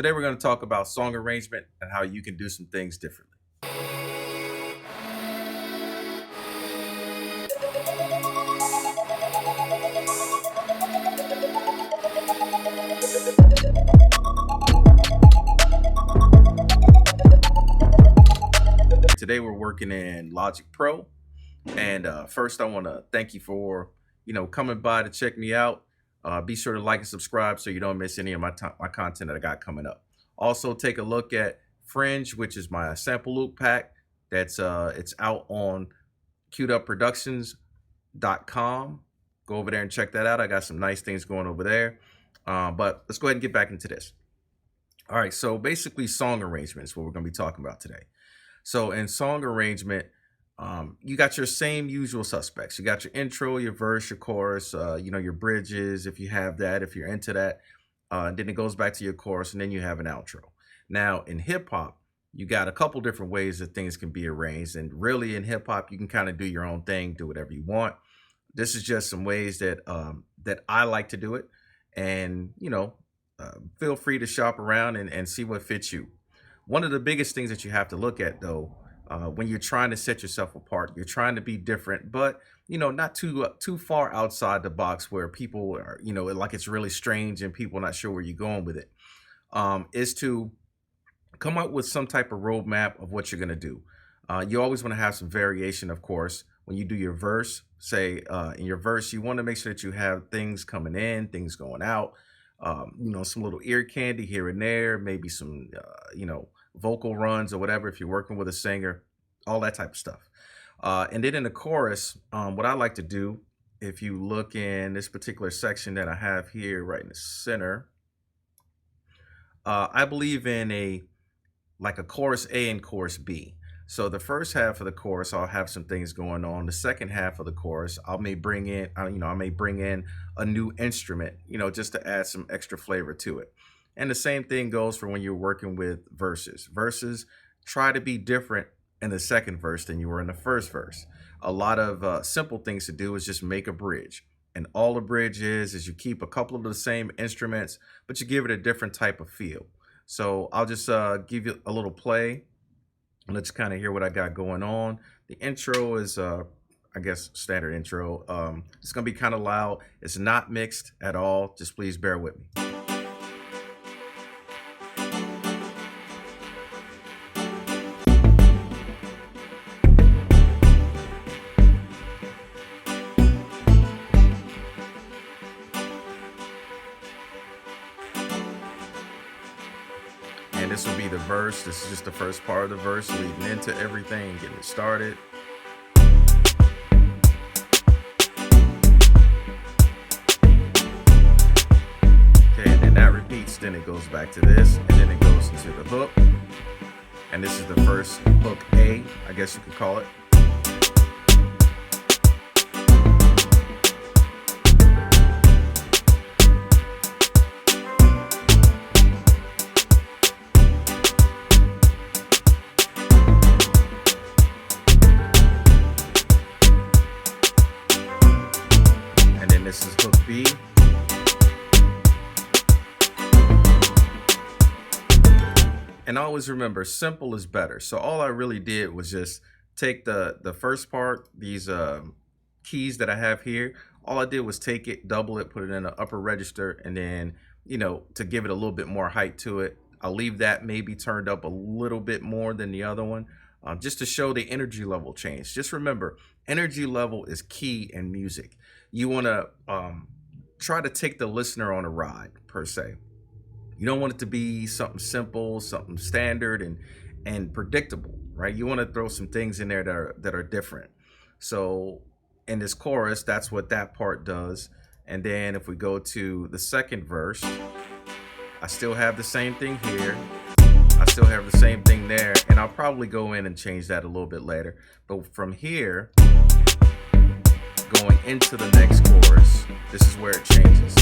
Today we're going to talk about song arrangement and how you can do some things differently. Today we're working in Logic Pro, and first I want to thank you for coming by to check me out. Be sure to like and subscribe so you don't miss any of my content that I got coming up. Also, take a look at Fringe, which is my sample loop pack. That's it's out on queuedupproductions.com. Go over there and check that out. I got some nice things going over there. But let's go ahead and get back into this. All right, so basically song arrangement is what we're going to be talking about today. So in song arrangement, you got your same usual suspects. You got your intro, your verse, your chorus, your bridges, if you have that, if you're into that. And then it goes back to your chorus, and then you have an outro. Now, in hip-hop, you got a couple different ways that things can be arranged. And really, in hip-hop, you can kind of do your own thing, do whatever you want. This is just some ways that that I like to do it. And, feel free to shop around and see what fits you. One of the biggest things that you have to look at, though, when you're trying to set yourself apart, you're trying to be different, but not too far outside the box where people are, like it's really strange and people not sure where you're going with it. Is to come up with some type of roadmap of what you're gonna do. You always want to have some variation, of course. When you do your verse, say in your verse, you want to make sure that you have things coming in, things going out. Some little ear candy here and there, maybe some, vocal runs or whatever, if you're working with a singer, all that type of stuff. And then in the chorus, what I like to do, if you look in this particular section that I have here right in the center, I believe in a chorus A and chorus B. So the first half of the chorus, I'll have some things going on. The second half of the chorus, I may bring in a new instrument, just to add some extra flavor to it. And the same thing goes for when you're working with verses. Verses, try to be different in the second verse than you were in the first verse. A lot of simple things to do is just make a bridge. And all the bridge is you keep a couple of the same instruments, but you give it a different type of feel. So I'll just give you a little play. Let's kind of hear what I got going on. The intro is, I guess, standard intro. It's going to be kind of loud. It's not mixed at all. Just please bear with me. And this will be the verse. This is just the first part of the verse leading into everything, getting it started. Okay, and then that repeats. Then it goes back to this, and then it goes into the hook. And this is the first hook A, I guess you could call it. This is hook B. And always remember, simple is better. So all I really did was just take the first part, these keys that I have here. All I did was take it, double it, put it in the upper register, and then, to give it a little bit more height to it, I'll leave that maybe turned up a little bit more than the other one, just to show the energy level change. Just remember, energy level is key in music. You want to try to take the listener on a ride, per se. You don't want it to be something simple, something standard and predictable, right? You want to throw some things in there that are different. So in this chorus, that's what that part does. And then if we go to the second verse, I still have the same thing here. I still have the same thing there. And I'll probably go in and change that a little bit later. But from here, going into the next chorus, this is where it changes.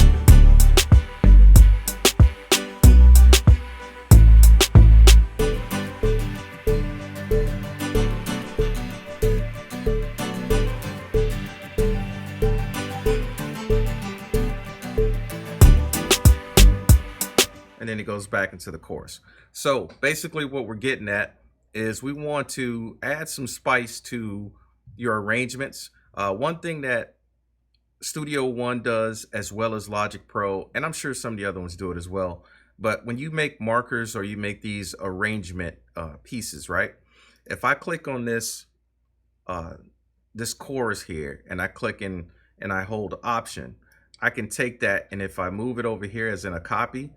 And then it goes back into the chorus. So basically what we're getting at is we want to add some spice to your arrangements. One thing that Studio One does, as well as Logic Pro, and I'm sure some of the other ones do it as well. But when you make markers or you make these arrangement pieces, right? If I click on uh, this chorus here, and I click in and I hold Option, I can take that, and if I move it over here as in a copy,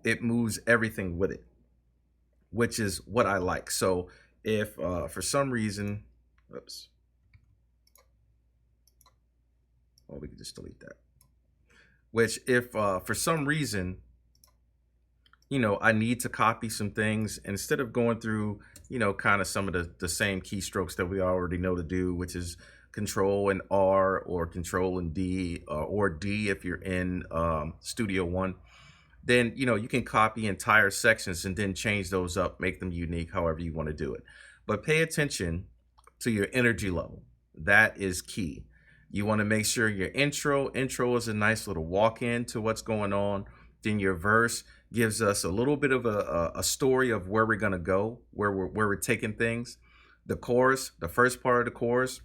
it moves everything with it, which is what I like. So if for some reason, oops, well, we can just delete that. Which if for some reason, I need to copy some things, instead of going through, kind of some of the same keystrokes that we already know to do, which is Control and R or Control and D, or D if you're in Studio One, then, you can copy entire sections and then change those up, make them unique, however you want to do it. But pay attention to your energy level. That is key. You want to make sure your intro is a nice little walk in to what's going on. Then your verse gives us a little bit of a story of where we're going to go, where we're taking things. The chorus, the first part of the chorus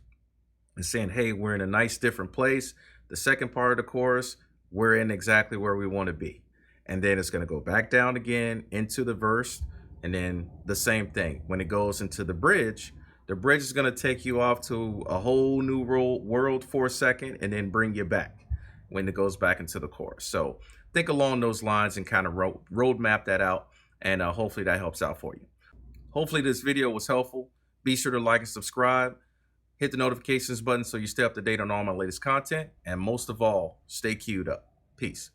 is saying, hey, we're in a nice different place. The second part of the chorus, we're in exactly where we want to be. And then it's going to go back down again into the verse. And then the same thing. When it goes into the bridge is going to take you off to a whole new world for a second and then bring you back when it goes back into the chorus. So think along those lines and kind of road map that out. And hopefully that helps out for you. Hopefully this video was helpful. Be sure to like and subscribe. Hit the notifications button so you stay up to date on all my latest content. And most of all, stay queued up. Peace.